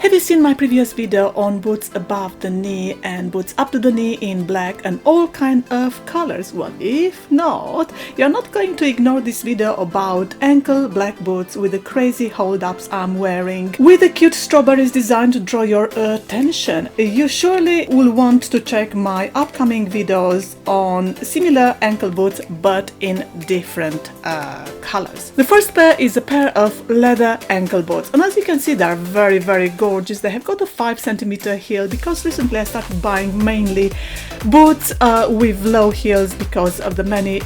Have you seen my previous video on boots above the knee and boots up to the knee in black and all kind of colors? Well, if not, you're not going to ignore this video about ankle black boots with the crazy hold-ups I'm wearing, with the cute strawberries design to draw your attention. You surely will want to check my upcoming videos on similar ankle boots but in different colors. The first pair is a pair of leather ankle boots, and as you can see, they're very gorgeous. They have got a 5 cm heel because recently I started buying mainly boots with low heels because of the many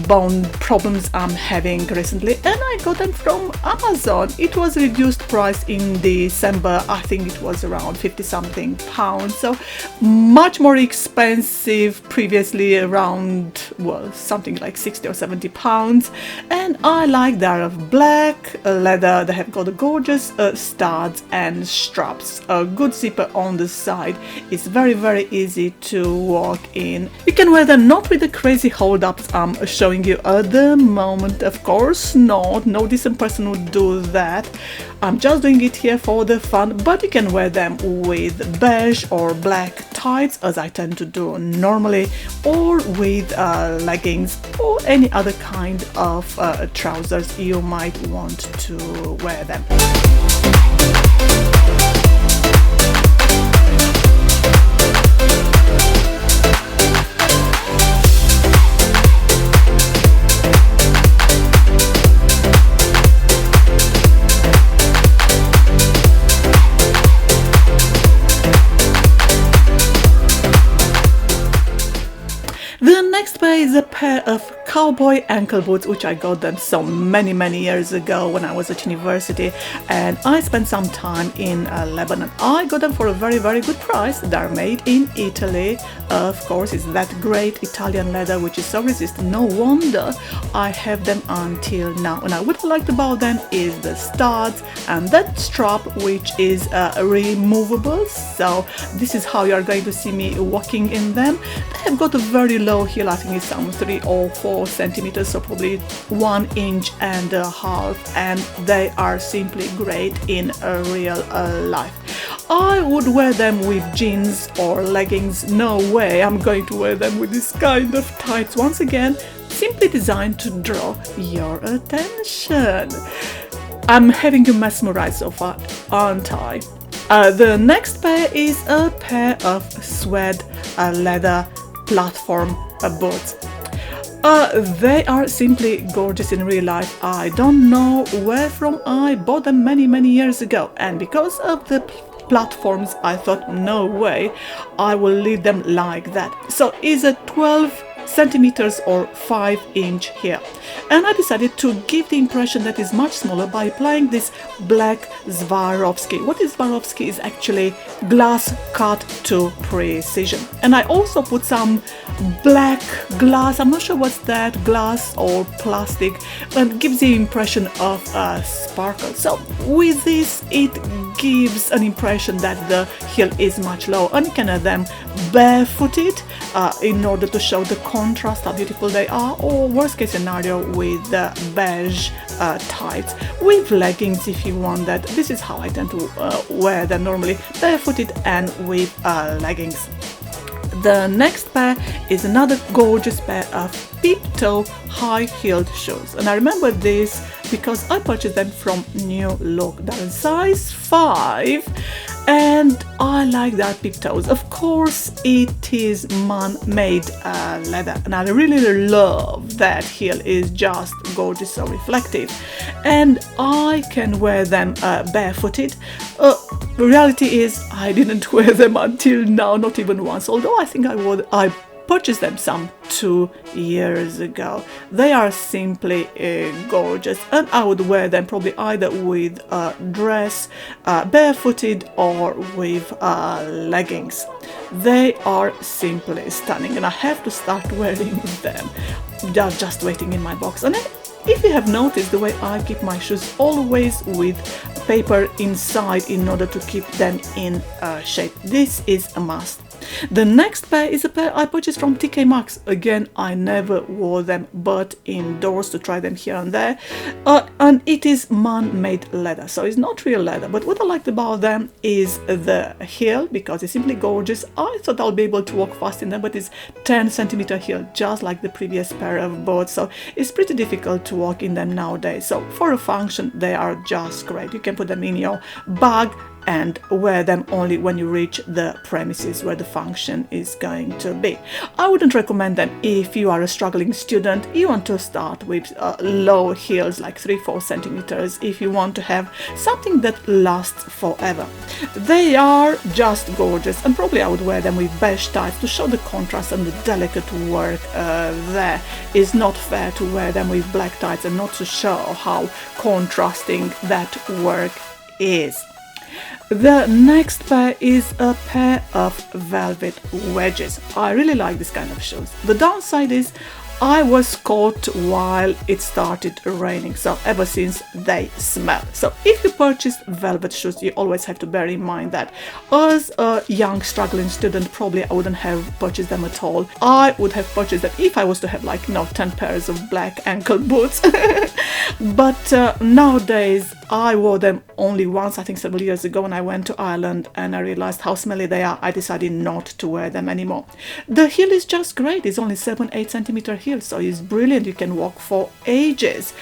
bone problems I'm having recently, and I got them from Amazon. It was reduced price in December. I think it was around 50 something pounds, so much more expensive, previously around, well, something like 60 or 70 pounds, and I like they're of black leather. They have got a gorgeous studs and straps, a good zipper on the side. It's very easy to walk in. You can wear them not with the crazy hold-ups I'm showing you at the moment, of course not. No decent person would do that. I'm just doing it here for the fun, but you can wear them with beige or black tights, as I tend to do normally, or with leggings or any other kind of trousers you might want to wear them. The next pair is a pair of cowboy ankle boots, which I got them so many years ago when I was at university, and I spent some time in Lebanon. I got them for a very good price. They're made in Italy, of course. It's that great Italian leather which is so resistant. No wonder I have them until now. And what I liked about them is the studs and that strap, which is removable, so this is how you are going to see me walking in them. They have got a very low heel. I think it's some 3 or 4 centimeters, so probably 1.5 inches, and they are simply great in real life. I would wear them with jeans or leggings. No way I'm going to wear them with this kind of tights. Once again, simply designed to draw your attention. I'm having you mesmerized so far, aren't I? The next pair is a pair of suede leather platform boots. They are simply gorgeous in real life. I don't know where from I bought them many years ago, and because of the platforms I thought, no way I will leave them like that. So is a 12 centimeters or 5-inch here, and I decided to give the impression that is much smaller by applying this black Swarovski. What is Swarovski? Is actually glass cut to precision, and I also put some black glass. I'm not sure what's that, glass or plastic, and gives the impression of sparkle. So with this it gives an impression that the heel is much lower, and you can have them barefooted in order to show the contrast, how beautiful they are, or worst case scenario with the beige tights with leggings if you want that. This is how I tend to wear them normally, barefooted and with leggings. The next pair is another gorgeous pair of peep-toe high-heeled shoes, and I remember this because I purchased them from New Look. They're in size 5, and I like that peep-toes. Of course, it is man-made leather, and I really love that heel. Is just gorgeous, so reflective, and I can wear them barefooted. The reality is I didn't wear them until now, not even once, although I think I purchased them some 2 years ago. They are simply gorgeous, and I would wear them probably either with a dress, barefooted, or with leggings. They are simply stunning, and I have to start wearing them. They're just waiting in my box. And if you have noticed the way I keep my shoes always with paper inside in order to keep them in shape. This is a must. The next pair is a pair I purchased from TK Maxx. Again, I never wore them but indoors to try them here and there, and it is man-made leather, so it's not real leather. But what I liked about them is the heel, because it's simply gorgeous. I thought I'll be able to walk fast in them, but it's 10cm heel, just like the previous pair of boots, so it's pretty difficult to walk in them nowadays. So for a function, they are just great. You can put them in your bag and wear them only when you reach the premises where the function is going to be. I wouldn't recommend them if you are a struggling student. You want to start with low heels, like 3-4 centimeters, if you want to have something that lasts forever. They are just gorgeous, and probably I would wear them with beige tights to show the contrast and the delicate work there. It's not fair to wear them with black tights and not to show how contrasting that work is. The next pair is a pair of velvet wedges. I really like this kind of shoes. The downside is I was caught while it started raining, so ever since they smell. So if you purchase velvet shoes, you always have to bear in mind that as a young struggling student, probably I wouldn't have purchased them at all. I would have purchased them if I was to have, like, 10 pairs of black ankle boots. But nowadays I wore them only once, I think several years ago, when I went to Ireland and I realized how smelly they are. I decided not to wear them anymore. The heel is just great. It's only 7-8 centimeter heel, so it's brilliant. You can walk for ages.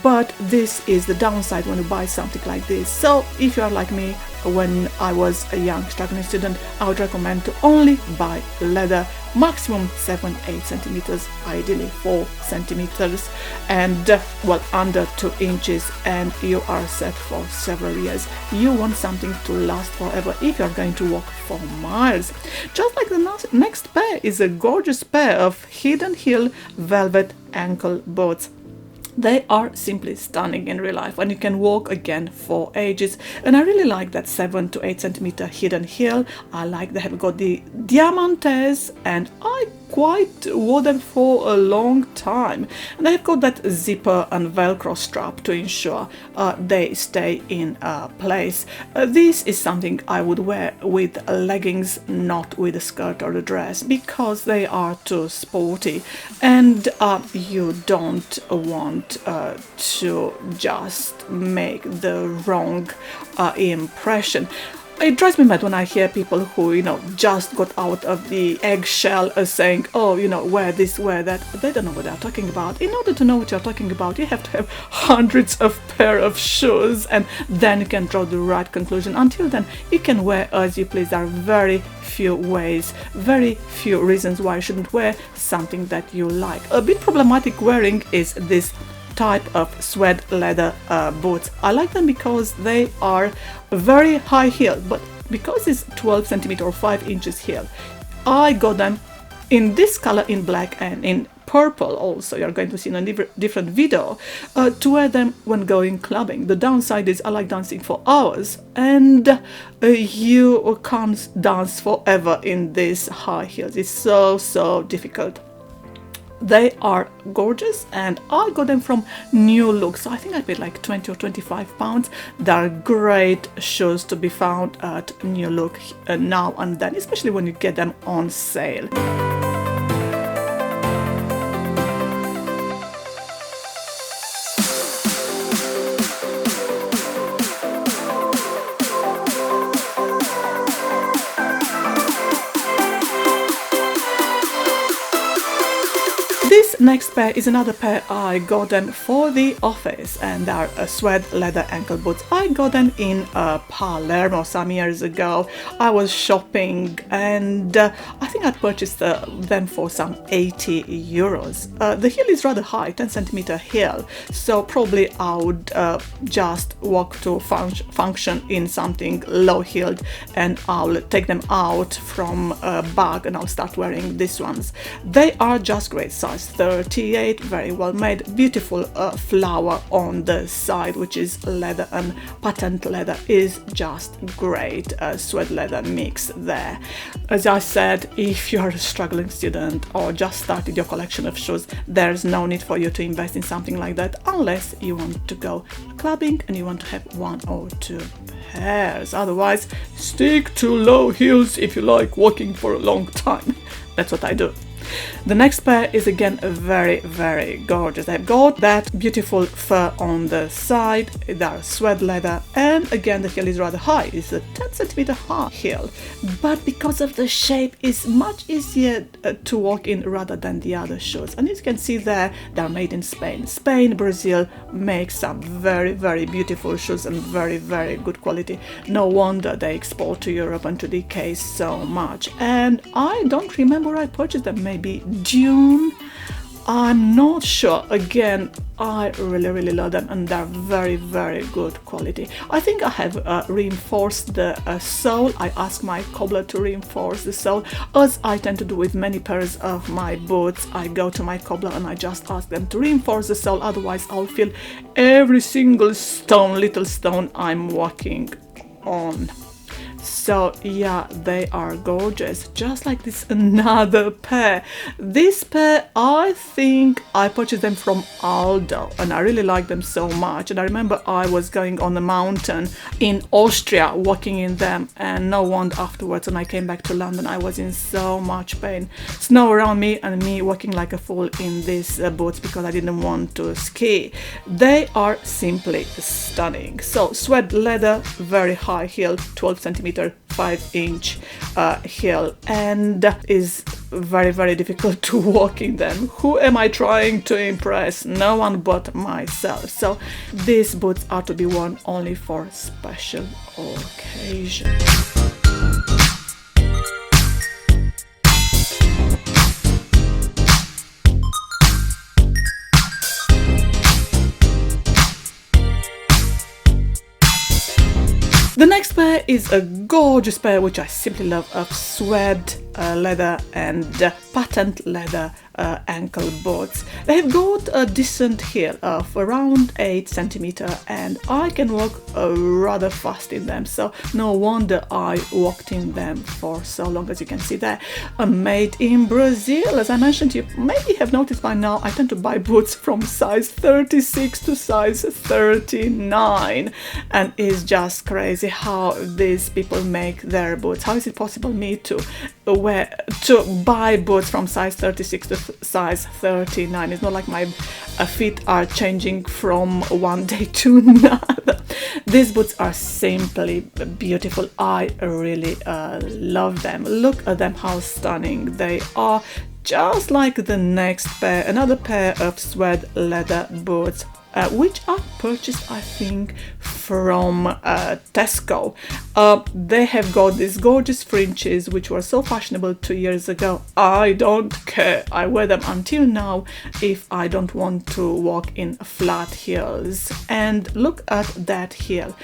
But this is the downside when you buy something like this. So if you are like me, when I was a young struggling student, I would recommend to only buy leather, maximum 7-8 centimeters, ideally 4 centimeters, and well, under 2 inches, and you are set for several years. You want something to last forever if you're going to walk for miles. Just like the next pair is a gorgeous pair of hidden heel velvet ankle boots. They are simply stunning in real life, and you can walk again for ages. And I really like that 7 to 8 centimeter hidden heel. I like they have got the diamantes, and I quite wore them for a long time. And they've got that zipper and velcro strap to ensure they stay in place. This is something I would wear with leggings, not with a skirt or a dress, because they are too sporty, and you don't want to just make the wrong impression. It drives me mad when I hear people who, just got out of the eggshell saying, oh, wear this, wear that. They don't know what they're talking about. In order to know what you're talking about, you have to have hundreds of pair of shoes, and then you can draw the right conclusion. Until then, you can wear as you please. There are very few ways, very few reasons why you shouldn't wear something that you like. A bit problematic wearing is this type of suede leather boots. I like them because they are very high heel, but because it's 12 centimeter or 5 inches heel, I got them in this color, in black and in purple also. You're going to see in a different video, to wear them when going clubbing. The downside is I like dancing for hours, and you can't dance forever in these high heels. It's so difficult. They are gorgeous, and I got them from New Look, so I think I paid like 20 or 25 pounds. They're great shoes to be found at New Look now and then, especially when you get them on sale. This next pair is another pair I got them for the office, and they are suede leather ankle boots. I got them in Palermo some years ago. I was shopping, and I think I purchased them for some 80 euros. The heel is rather high, 10 centimeter heel, so probably I would just walk to function in something low heeled, and I'll take them out from a bag and I'll start wearing these ones. They are just great, size 30 38, very well made, beautiful flower on the side, which is leather and patent leather, is just great. Suede leather mix there. As I said, if you're a struggling student or just started your collection of shoes, there's no need for you to invest in something like that unless you want to go clubbing and you want to have one or two pairs. Otherwise, stick to low heels if you like walking for a long time. That's what I do. The next pair is again very, very gorgeous. They've got that beautiful fur on the side, they're suede leather, and again the heel is rather high. It's a 10 centimeter high heel, but because of the shape, it's much easier to walk in rather than the other shoes. And as you can see there, they're made in Spain. Spain, Brazil makes some very, very beautiful shoes and very, very good quality. No wonder they export to Europe and to the UK so much. And I don't remember I purchased them, maybe June, I'm not sure. Again, I really, really love them and they're very, very good quality. I think I have reinforced the sole. I asked my cobbler to reinforce the sole, as I tend to do with many pairs of my boots. I go to my cobbler and I just ask them to reinforce the sole, otherwise I'll feel every single stone, little stone I'm walking on. So yeah, they are gorgeous, just like this another pair. This pair, I think I purchased them from Aldo and I really like them so much. And I remember I was going on the mountain in Austria walking in them, and no wonder afterwards when I came back to London I was in so much pain. Snow around me and me walking like a fool in these boots because I didn't want to ski. They are simply stunning. So suede leather, very high heel, 12 centimeter 5-inch heel, and is very, very difficult to walk in them. Who am I trying to impress? No one but myself. So these boots are to be worn only for special occasions. The next pair is a gorgeous pair which I simply love, of suede leather and patent leather ankle boots. They have got a decent heel of around 8 centimeter and I can walk rather fast in them, so no wonder I walked in them for so long. As you can see there, made in Brazil. As I mentioned, you maybe have noticed by now I tend to buy boots from size 36 to size 39, and it's just crazy how these people make their boots. How is it possible me to buy boots from size 36 to size 39? It's not like my feet are changing from one day to another. These boots are simply beautiful. I really love them. Look at them, how stunning they are. Just like the next pair, another pair of suede leather boots, which I purchased, I think, from Tesco. They have got these gorgeous fringes which were so fashionable 2 years ago. I don't care. I wear them until now if I don't want to walk in flat heels. And look at that heel.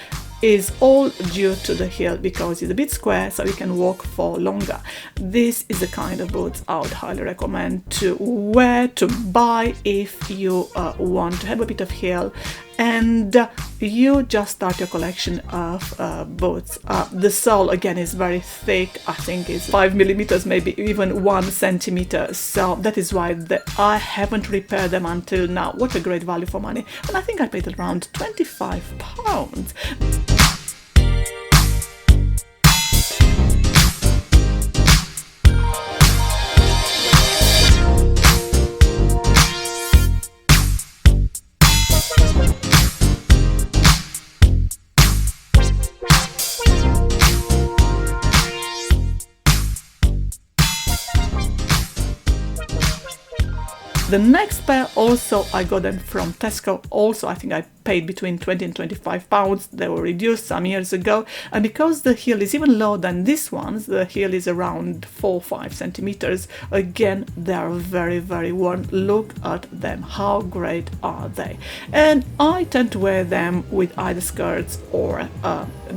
Is all due to the heel because it's a bit square, so you can walk for longer. This is the kind of boots I would highly recommend to wear, to buy if you want to have a bit of heel and you just start your collection of boots. The sole again is very thick. I think it's 5 millimeters, maybe even 1 centimeter. So that is why I haven't repaired them until now. What a great value for money. And I think I paid around £25. The next pair also I got them from Tesco. Also I think I paid between 20 and 25 pounds. They were reduced some years ago, and because the heel is even lower than this one's, the heel is around 4-5 centimeters. Again, they are very, very worn. Look at them, how great are they? And I tend to wear them with either skirts or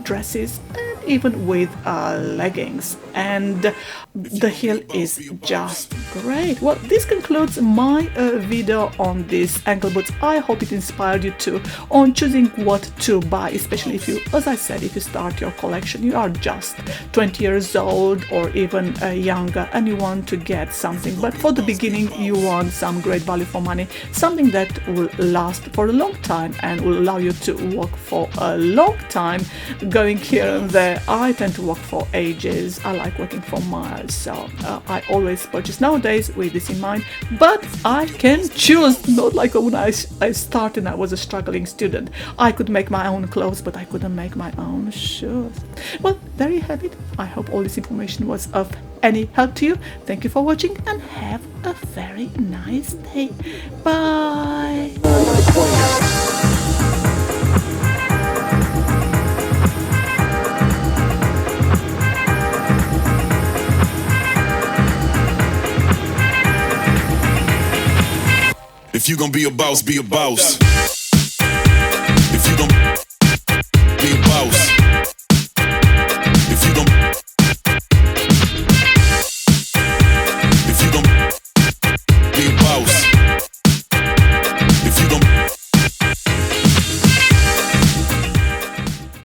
dresses, and even with leggings. And the heel is just great. Well, this concludes my video on these ankle boots. I hope it inspired you too on choosing what to buy, especially if you, as I said, if you start your collection, you are just 20 years old or even younger and you want to get something, but for the beginning you want some great value for money, something that will last for a long time and will allow you to walk for a long time, going here and there. I tend to walk for ages. I like walking for miles, so I always purchase nowadays with this in mind, but I can choose, not like when I started. I was a struggling student. I could make my own clothes, but I couldn't make my own shoes. Well, there you have it. I hope all this information was of any help to you. Thank you for watching and have a very nice day. Bye. If you gon' be a boss, be a boss. If you gon'